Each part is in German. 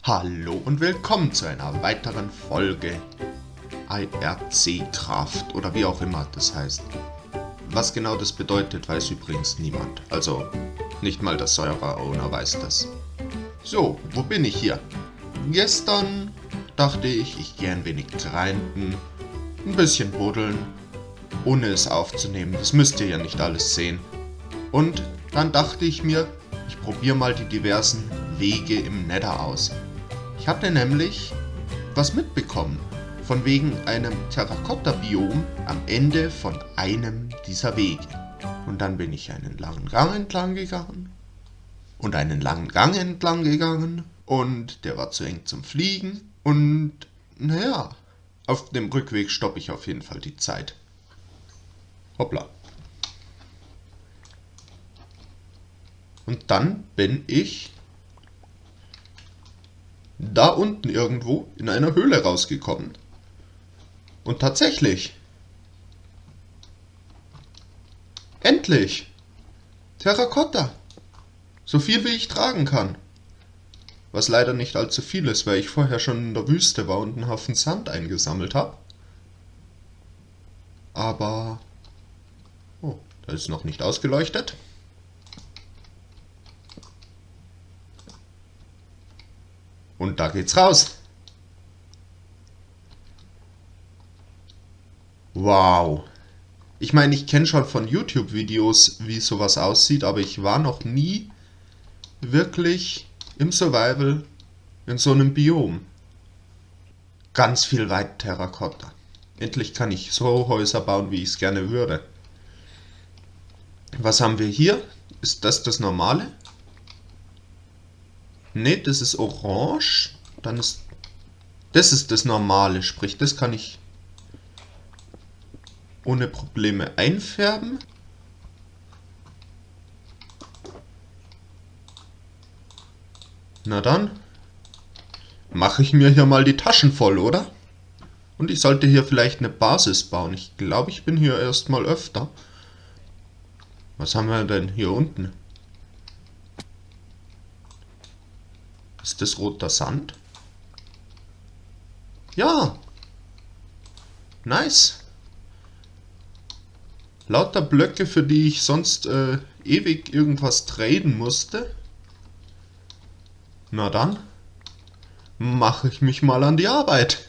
Hallo und willkommen zu einer weiteren Folge IRC Craft oder wie auch immer das heißt. Was genau das bedeutet, weiß übrigens niemand. Also nicht mal der Server-Owner weiß das. So, wo bin ich hier? Gestern dachte ich gehe ein wenig grinden, ein bisschen buddeln, ohne es aufzunehmen. Das müsst ihr ja nicht alles sehen. Und dann dachte ich mir, ich probiere mal die diversen Wege im Nether aus. Ich hatte nämlich was mitbekommen, von wegen einem Terrakotta-Biom am Ende von einem dieser Wege. Und dann bin ich einen langen Gang entlang gegangen und einen langen Gang entlang gegangen und der war zu eng zum Fliegen und naja, auf dem Rückweg stoppe ich auf jeden Fall die Zeit. Hoppla. Und dann bin ich da unten irgendwo in einer Höhle rausgekommen. Und tatsächlich. Endlich. Terrakotta. So viel wie ich tragen kann. Was leider nicht allzu viel ist, weil ich vorher schon in der Wüste war und einen Haufen Sand eingesammelt habe. Aber... Oh, da ist noch nicht ausgeleuchtet. Und da geht's raus. Wow. Ich meine, ich kenne schon von YouTube-Videos, wie sowas aussieht, aber ich war noch nie wirklich im Survival in so einem Biom. Ganz viel White Terrakotta. Endlich kann ich so Häuser bauen, wie ich es gerne würde. Was haben wir hier? Ist das das Normale? Ne, das ist orange. Dann ist... Das ist das Normale, sprich, das kann ich ohne Probleme einfärben. Na dann, mache ich mir hier mal die Taschen voll, oder? Und ich sollte hier vielleicht eine Basis bauen. Ich glaube, ich bin hier erstmal öfter. Was haben wir denn hier unten? Ist das roter Sand? Ja. Nice. Lauter Blöcke, für die ich sonst ewig irgendwas traden musste. Na dann, mache ich mich mal an die Arbeit.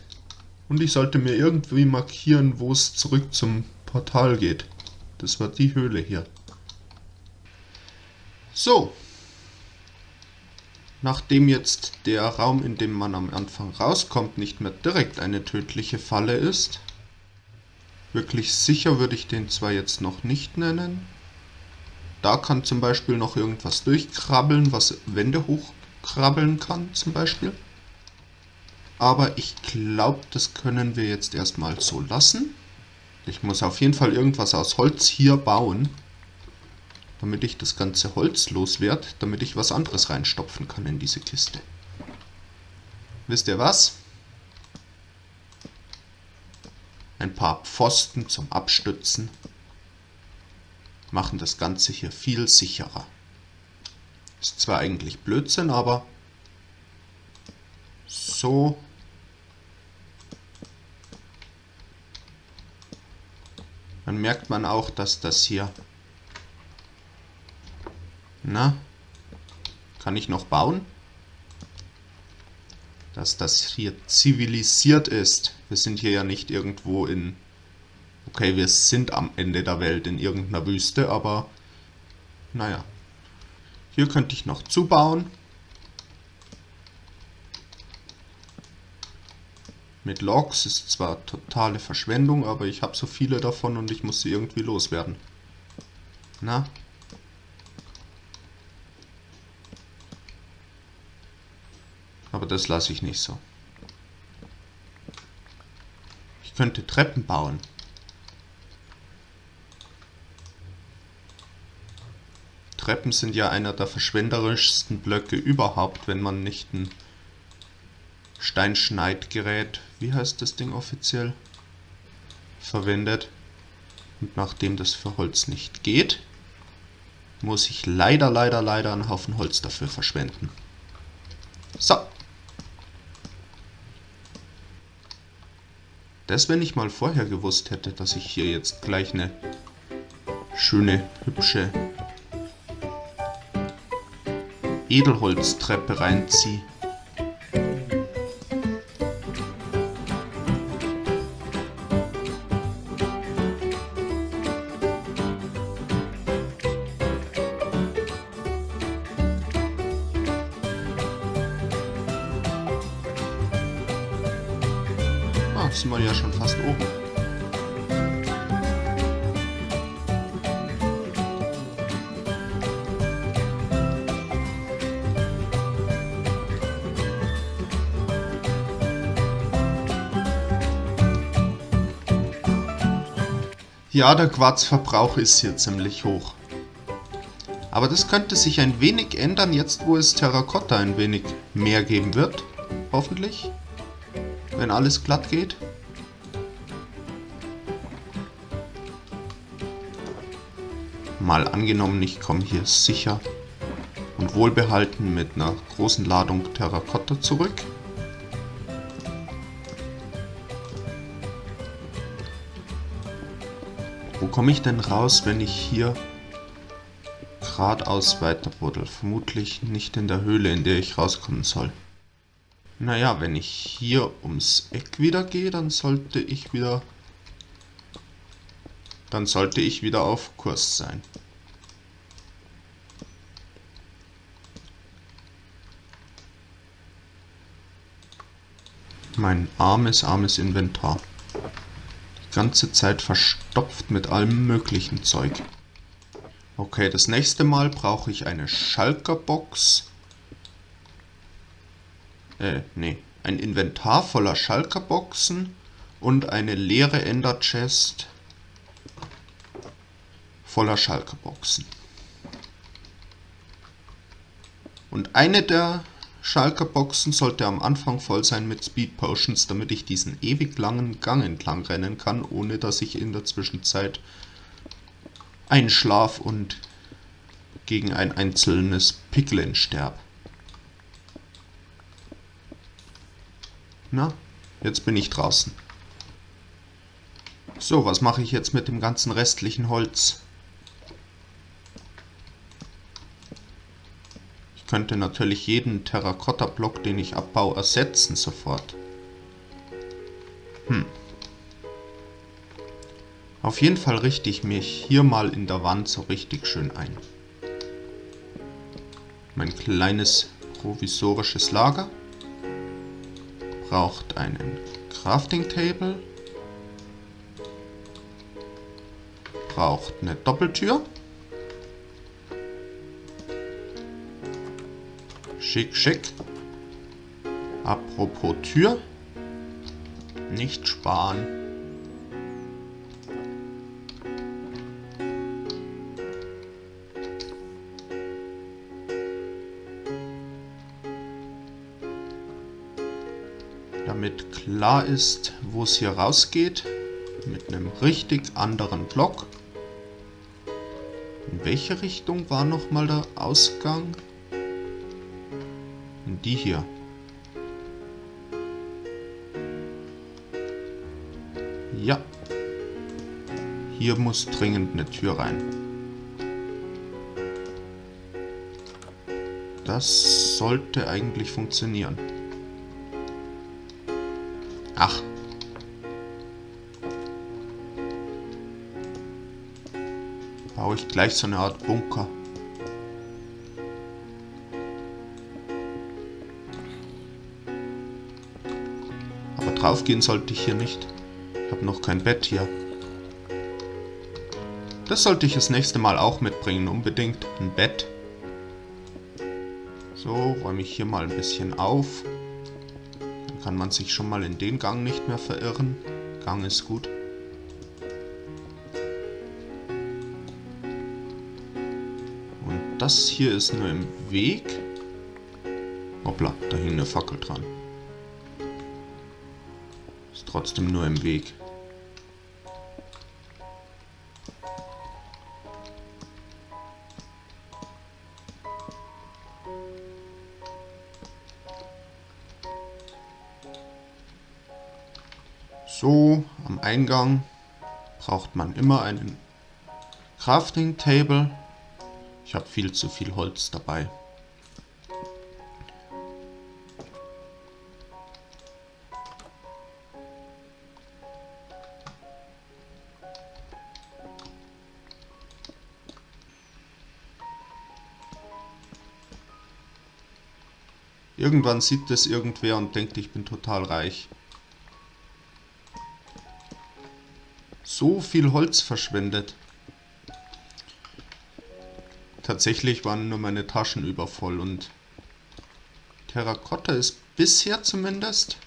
Und ich sollte mir irgendwie markieren, wo es zurück zum Portal geht. Das war die Höhle hier. So. Nachdem jetzt der Raum, in dem man am Anfang rauskommt, nicht mehr direkt eine tödliche Falle ist, wirklich sicher würde ich den zwar jetzt noch nicht nennen. Da kann zum Beispiel noch irgendwas durchkrabbeln, was Wände hochkrabbeln kann zum Beispiel. Aber ich glaube, das können wir jetzt erstmal so lassen. Ich muss auf jeden Fall irgendwas aus Holz hier bauen, damit ich das ganze Holz loswerde, damit ich was anderes reinstopfen kann in diese Kiste. Wisst ihr was? Ein paar Pfosten zum Abstützen machen das Ganze hier viel sicherer. Ist zwar eigentlich Blödsinn, aber so. Dann merkt man auch, dass das hier... Na, kann ich noch bauen? Dass das hier zivilisiert ist. Wir sind hier ja nicht irgendwo in... Okay, wir sind am Ende der Welt in irgendeiner Wüste, aber... Naja. Hier könnte ich noch zubauen. Mit Logs ist zwar totale Verschwendung, aber ich habe so viele davon und ich muss sie irgendwie loswerden. Na? Aber das lasse ich nicht so. Ich könnte Treppen bauen. Treppen sind ja einer der verschwenderischsten Blöcke überhaupt, wenn man nicht ein Steinschneidgerät, wie heißt das Ding offiziell, verwendet. Und nachdem das für Holz nicht geht, muss ich leider einen Haufen Holz dafür verschwenden. So. Das, wenn ich mal vorher gewusst hätte, dass ich hier jetzt gleich eine schöne, hübsche Edelholztreppe reinziehe. Ah, sind wir ja schon fast oben. Ja, der Quarzverbrauch ist hier ziemlich hoch. Aber das könnte sich ein wenig ändern, jetzt wo es Terrakotta ein wenig mehr geben wird. Hoffentlich. Wenn alles glatt geht. Mal angenommen, ich komme hier sicher und wohlbehalten mit einer großen Ladung Terrakotta zurück. Wo komme ich denn raus, wenn ich hier geradeaus weiter buddel? Vermutlich nicht in der Höhle, in der ich rauskommen soll. Naja, wenn ich hier ums Eck wieder gehe, dann sollte ich wieder auf Kurs sein. Mein armes Inventar. Die ganze Zeit verstopft mit allem möglichen Zeug. Okay, das nächste Mal brauche ich eine Schalkerbox. Ein Inventar voller Schalkerboxen und eine leere Ender Chest voller Schalkerboxen. Und eine der Schalkerboxen sollte am Anfang voll sein mit Speed Potions, damit ich diesen ewig langen Gang entlang rennen kann, ohne dass ich in der Zwischenzeit einschlaf und gegen ein einzelnes Piglin sterbe. Na, jetzt bin ich draußen. So, was mache ich jetzt mit dem ganzen restlichen Holz? Ich könnte natürlich jeden Terrakotta-Block, den ich abbaue, ersetzen sofort. Auf jeden Fall richte ich mich hier mal in der Wand so richtig schön ein. Mein kleines provisorisches Lager braucht einen Crafting Table, braucht eine Doppeltür. Schick, schick. Apropos Tür. Nicht sparen. Damit klar ist, wo es hier rausgeht. Mit einem richtig anderen Block. In welche Richtung war nochmal der Ausgang? In die hier. Ja. Hier muss dringend eine Tür rein. Das sollte eigentlich funktionieren. Ach. Baue ich gleich so eine Art Bunker. Aber draufgehen sollte ich hier nicht. Ich habe noch kein Bett hier. Das sollte ich das nächste Mal auch mitbringen, unbedingt. Ein Bett. So, räume ich hier mal ein bisschen auf. Dann kann man sich schon mal in den Gang nicht mehr verirren. Gang ist gut. Und das hier ist nur im Weg. Hoppla, da hing eine Fackel dran. Ist trotzdem nur im Weg. So, am Eingang braucht man immer einen Crafting Table. Ich habe viel zu viel Holz dabei. Irgendwann sieht das irgendwer und denkt, ich bin total reich. So viel Holz verschwendet. Tatsächlich waren nur meine Taschen übervoll und Terrakotta ist bisher zumindest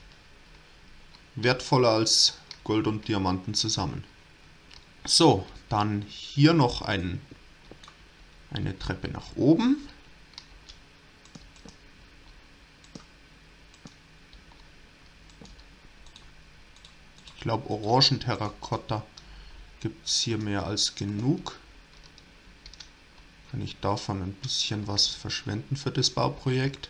wertvoller als Gold und Diamanten zusammen. So, dann hier noch eine Treppe nach oben. Ich glaube, Orangen-Terrakotta gibt es hier mehr als genug. Kann ich davon ein bisschen was verschwenden für das Bauprojekt.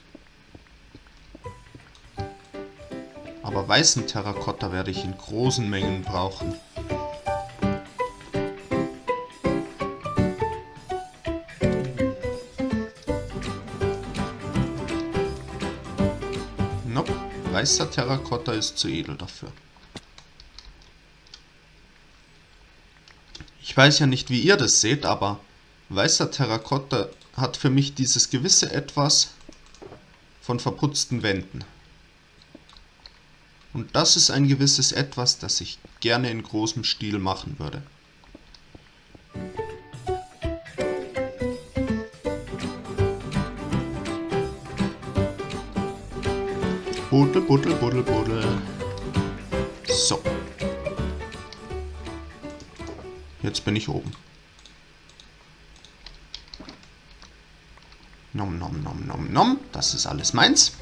Aber weißen Terrakotta werde ich in großen Mengen brauchen. Nope, weißer Terrakotta ist zu edel dafür. Ich weiß ja nicht, wie ihr das seht, aber weißer Terrakotta hat für mich dieses gewisse Etwas von verputzten Wänden. Und das ist ein gewisses Etwas, das ich gerne in großem Stil machen würde. Buddel, buddel, buddel, buddel. So. Jetzt bin ich oben. Nom, nom, nom, nom, nom. Das ist alles meins.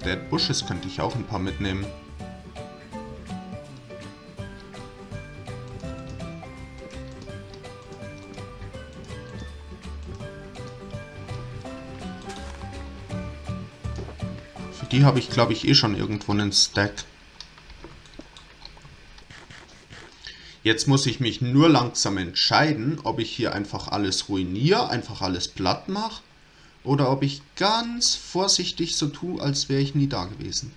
Dead Bushes könnte ich auch ein paar mitnehmen. Für die habe ich, glaube ich, eh schon irgendwo einen Stack. Jetzt muss ich mich nur langsam entscheiden, ob ich hier einfach alles ruiniere, einfach alles platt mache, oder ob ich ganz vorsichtig so tue, als wäre ich nie da gewesen.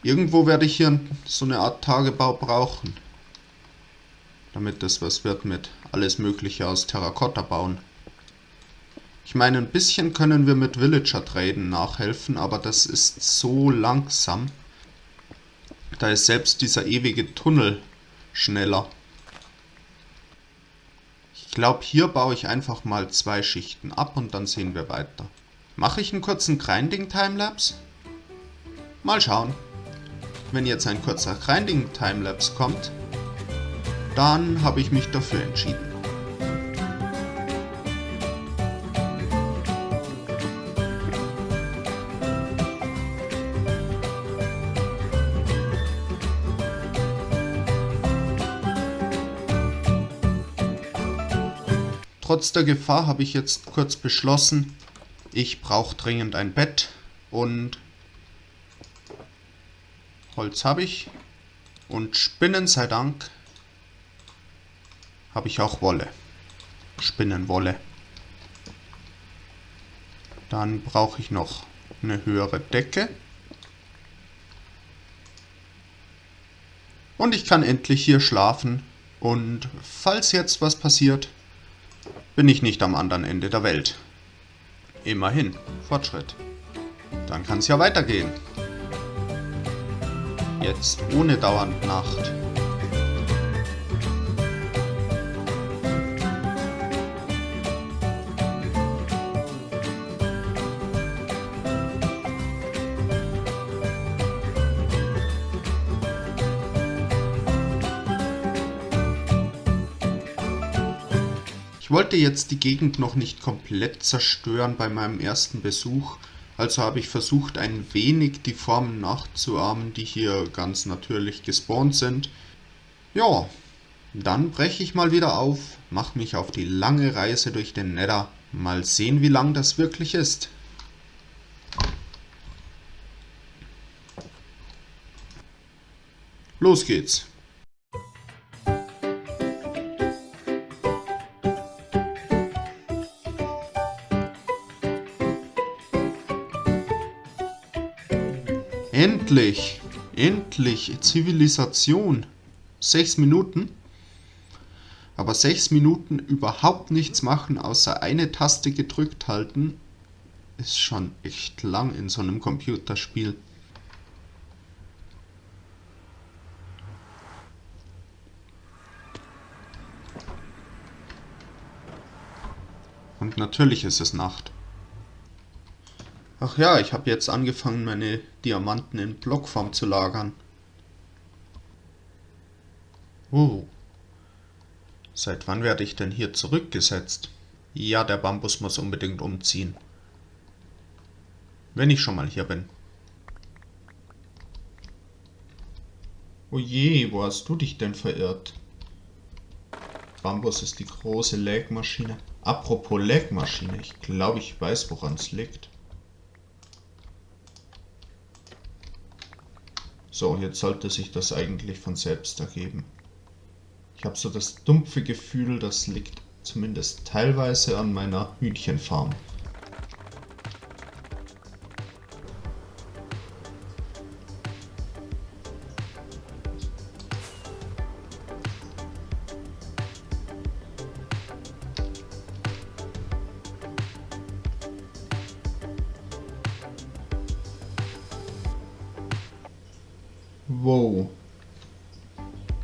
Irgendwo werde ich hier so eine Art Tagebau brauchen, damit das was wird mit alles Mögliche aus Terrakotta bauen. Ich meine, ein bisschen können wir mit Villager-Traden nachhelfen, aber das ist so langsam. Da ist selbst dieser ewige Tunnel schneller. Ich glaube, hier baue ich einfach mal 2 Schichten ab und dann sehen wir weiter. Mache ich einen kurzen Grinding-Timelapse? Mal schauen. Wenn jetzt ein kurzer Grinding-Timelapse kommt, dann habe ich mich dafür entschieden. Trotz der Gefahr habe ich jetzt kurz beschlossen, ich brauche dringend ein Bett und Holz habe ich und Spinnen sei Dank habe ich auch Wolle, Spinnenwolle. Dann brauche ich noch eine höhere Decke und ich kann endlich hier schlafen und falls jetzt was passiert, bin ich nicht am anderen Ende der Welt. Immerhin, Fortschritt. Dann kann es ja weitergehen. Jetzt ohne dauernd Nacht. Ich wollte jetzt die Gegend noch nicht komplett zerstören bei meinem ersten Besuch, also habe ich versucht, ein wenig die Formen nachzuahmen, die hier ganz natürlich gespawnt sind. Ja, dann breche ich mal wieder auf, mache mich auf die lange Reise durch den Nether. Mal sehen, wie lang das wirklich ist. Los geht's! Endlich! Endlich! Zivilisation! 6 Minuten? Aber 6 Minuten überhaupt nichts machen, außer eine Taste gedrückt halten, ist schon echt lang in so einem Computerspiel. Und natürlich ist es Nacht. Ach ja, ich habe jetzt angefangen, meine Diamanten in Blockform zu lagern. Oh. Seit wann werde ich denn hier zurückgesetzt? Ja, der Bambus muss unbedingt umziehen. Wenn ich schon mal hier bin. Oh je, wo hast du dich denn verirrt? Bambus ist die große Lägmaschine. Apropos Lägmaschine, ich glaube, ich weiß, woran es liegt. So, jetzt sollte sich das eigentlich von selbst ergeben. Ich habe so das dumpfe Gefühl, das liegt zumindest teilweise an meiner Hühnchenfarm. Wow.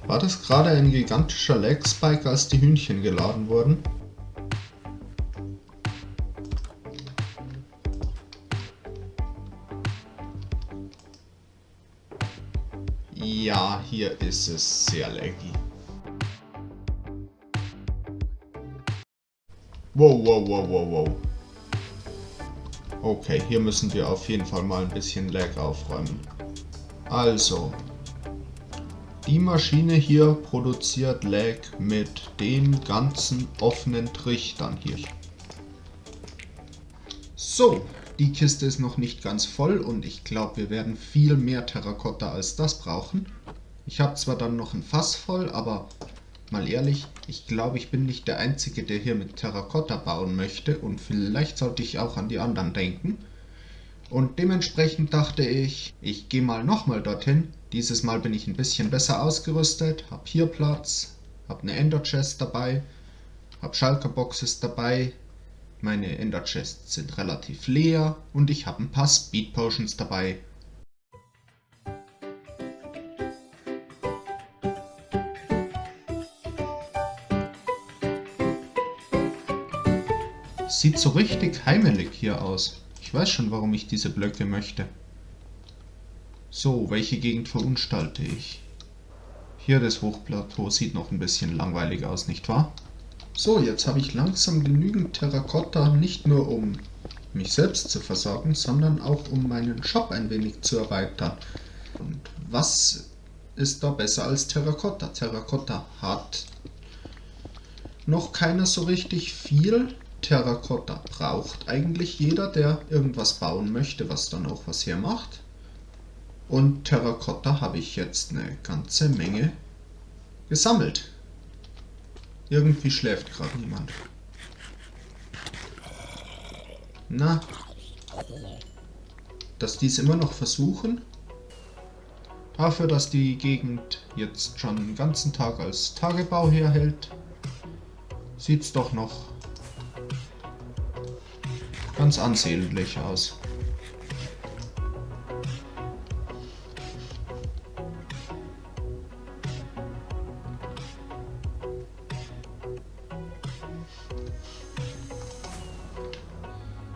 War das gerade ein gigantischer Lag-Spike, als die Hühnchen geladen wurden? Ja, hier ist es sehr laggy. Wow, wow, wow, wow, wow. Okay, hier müssen wir auf jeden Fall mal ein bisschen Lag aufräumen. Also, die Maschine hier produziert Lag mit den ganzen offenen Trichtern hier. So, die Kiste ist noch nicht ganz voll und ich glaube, wir werden viel mehr Terrakotta als das brauchen. Ich habe zwar dann noch ein Fass voll, aber mal ehrlich, ich glaube, ich bin nicht der Einzige, der hier mit Terrakotta bauen möchte und vielleicht sollte ich auch an die anderen denken. Und dementsprechend dachte ich, ich gehe mal nochmal dorthin. Dieses Mal bin ich ein bisschen besser ausgerüstet, habe hier Platz, habe eine Ender Chest dabei, habe Shulker Boxes dabei, meine Ender Chests sind relativ leer und ich habe ein paar Speed Potions dabei. Sieht so richtig heimelig hier aus. Ich weiß schon, warum ich diese Blöcke möchte. So, welche Gegend verunstalte ich? Hier das Hochplateau sieht noch ein bisschen langweilig aus, nicht wahr? So, jetzt habe ich langsam genügend Terrakotta, nicht nur um mich selbst zu versorgen, sondern auch um meinen Shop ein wenig zu erweitern. Und was ist da besser als Terrakotta? Terrakotta hat noch keiner so richtig viel. Terrakotta braucht eigentlich jeder, der irgendwas bauen möchte, was dann auch was hermacht. Und Terrakotta habe ich jetzt eine ganze Menge gesammelt. Irgendwie schläft gerade niemand. Na, dass die es immer noch versuchen? Dafür, dass die Gegend jetzt schon den ganzen Tag als Tagebau herhält, sieht's doch noch ganz ansehnlich aus.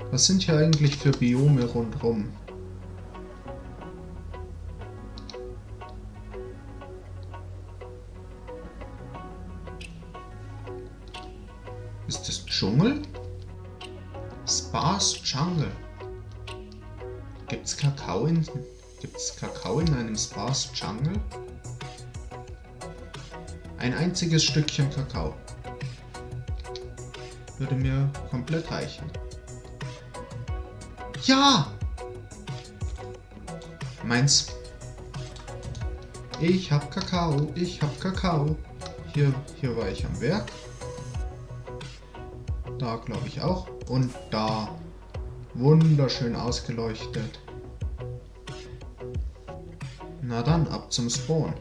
Was sind hier eigentlich für Biome rundherum? Ist das Dschungel? Sparse Jungle. Gibt's Kakao in einem Sparse Jungle? Ein einziges Stückchen Kakao würde mir komplett reichen. Ja! Meins. Ich hab Kakao, ich hab Kakao. Hier war ich am Werk. Da glaube ich auch. Und da. Wunderschön ausgeleuchtet. Na dann, ab zum Spawn.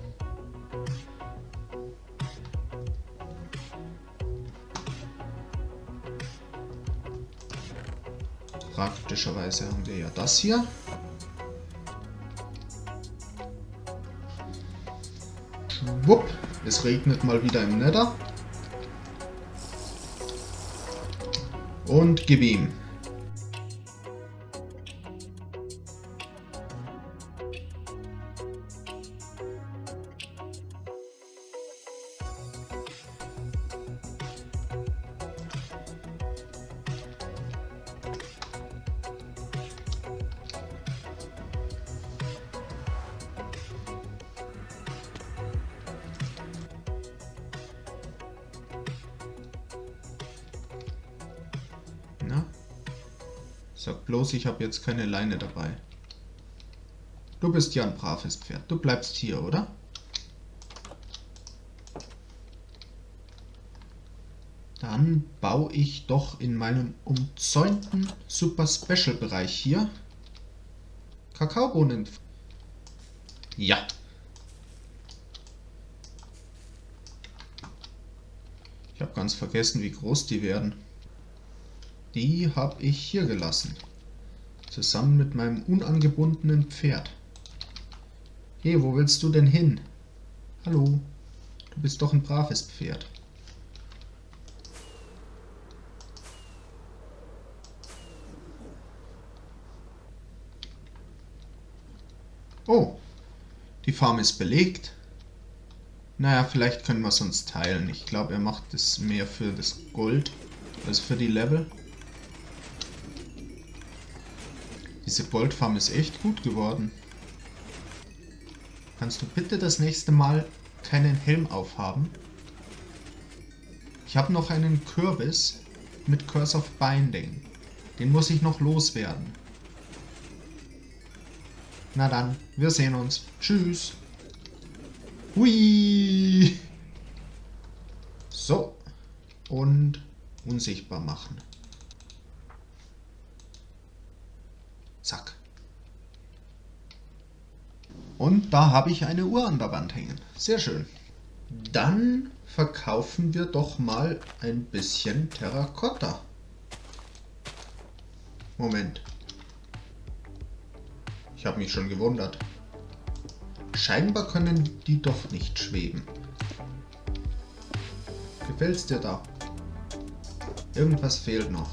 Praktischerweise haben wir ja das hier. Schwupp, es regnet mal wieder im Nether. Und gib ihm. Na? Sag bloß, ich habe jetzt keine Leine dabei. Du bist ja ein braves Pferd. Du bleibst hier, oder? Dann baue ich doch in meinem umzäunten Super Special Bereich hier Kakaobohnen. Ja. Ich habe ganz vergessen, wie groß die werden. Die habe ich hier gelassen. Zusammen mit meinem unangebundenen Pferd. Hey, wo willst du denn hin? Hallo, du bist doch ein braves Pferd. Oh, die Farm ist belegt. Naja, vielleicht können wir es uns teilen. Ich glaube, er macht es mehr für das Gold als für die Level. Diese Goldfarm ist echt gut geworden. Kannst du bitte das nächste Mal keinen Helm aufhaben? Ich habe noch einen Kürbis mit Curse of Binding. Den muss ich noch loswerden. Na dann, wir sehen uns. Tschüss. Hui. So. Und unsichtbar machen. Zack. Und da habe ich eine Uhr an der Wand hängen. Sehr schön. Dann verkaufen wir doch mal ein bisschen Terrakotta. Moment. Ich habe mich schon gewundert. Scheinbar können die doch nicht schweben. Gefällt's dir da? Irgendwas fehlt noch.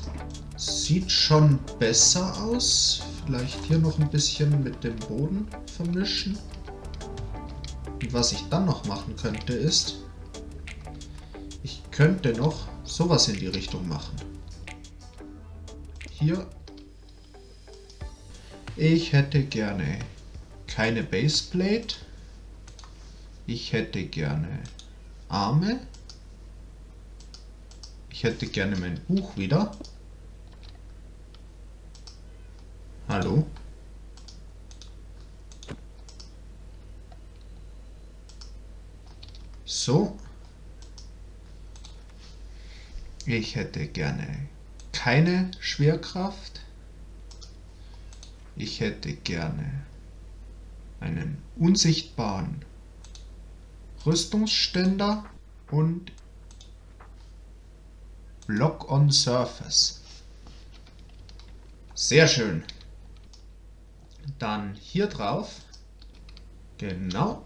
Sieht schon besser aus. Vielleicht hier noch ein bisschen mit dem Boden vermischen. Und was ich dann noch machen könnte ist, ich könnte noch sowas in die Richtung machen. Hier. Ich hätte gerne keine Baseplate. Ich hätte gerne Arme. Ich hätte gerne mein Buch wieder. Hallo? So. Ich hätte gerne keine Schwerkraft. Ich hätte gerne einen unsichtbaren Rüstungsständer und Block on Surface. Sehr schön. Dann hier drauf. Genau.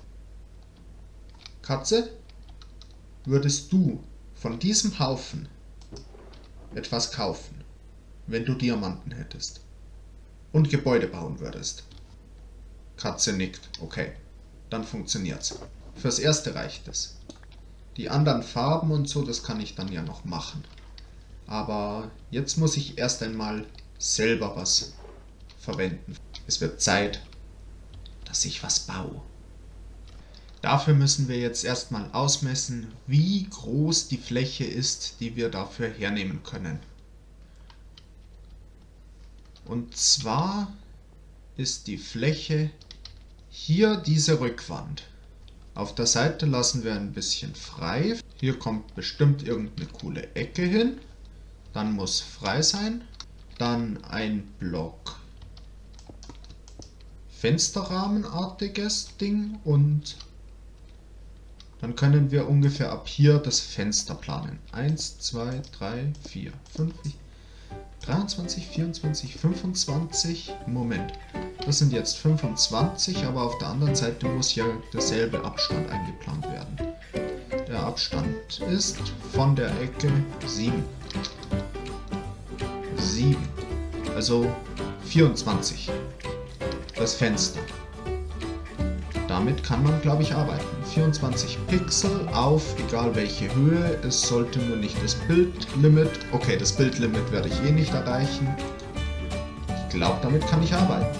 Katze, würdest du von diesem Haufen etwas kaufen, wenn du Diamanten hättest und Gebäude bauen würdest? Katze nickt. Okay, dann funktioniert's. Fürs Erste reicht es. Die anderen Farben und so, das kann ich dann ja noch machen. Aber jetzt muss ich erst einmal selber was verwenden. Es wird Zeit, dass ich was baue. Dafür müssen wir jetzt erstmal ausmessen, wie groß die Fläche ist, die wir dafür hernehmen können. Und zwar ist die Fläche hier diese Rückwand. Auf der Seite lassen wir ein bisschen frei. Hier kommt bestimmt irgendeine coole Ecke hin. Dann muss frei sein. Dann ein Block Fensterrahmenartiges Ding und dann können wir ungefähr ab hier das Fenster planen. 1, 2, 3, 4, 5, 23, 24, 25. Moment, das sind jetzt 25, aber auf der anderen Seite muss ja derselbe Abstand eingeplant werden. Der Abstand ist von der Ecke 7. 7. Also 24. Das Fenster. Damit kann man, glaube ich, arbeiten. 24 Pixel auf egal welche Höhe. Es sollte nur nicht das Bildlimit. Okay, das Bildlimit werde ich eh nicht erreichen. Ich glaube, damit kann ich arbeiten.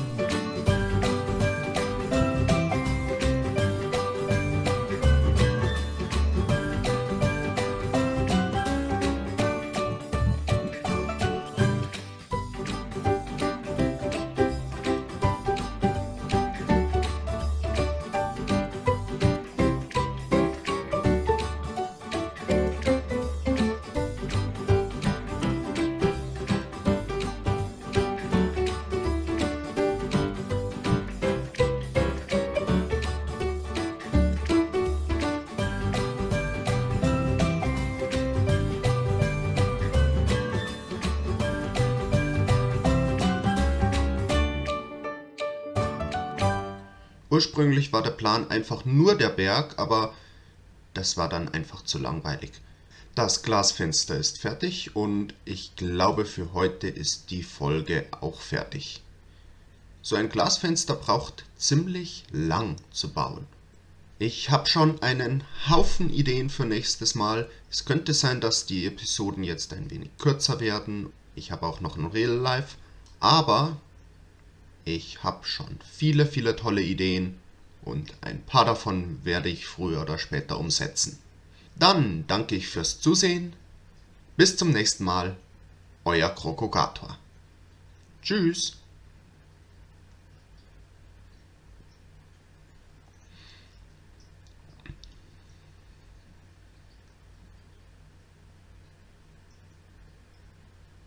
Ursprünglich war der Plan einfach nur der Berg, aber das war dann einfach zu langweilig. Das Glasfenster ist fertig und ich glaube, für heute ist die Folge auch fertig. So ein Glasfenster braucht ziemlich lang zu bauen. Ich habe schon einen Haufen Ideen für nächstes Mal. Es könnte sein, dass die Episoden jetzt ein wenig kürzer werden. Ich habe auch noch ein Real Life, aber ich habe schon viele, viele tolle Ideen und ein paar davon werde ich früher oder später umsetzen. Dann danke ich fürs Zusehen. Bis zum nächsten Mal. Euer Krokogator. Tschüss.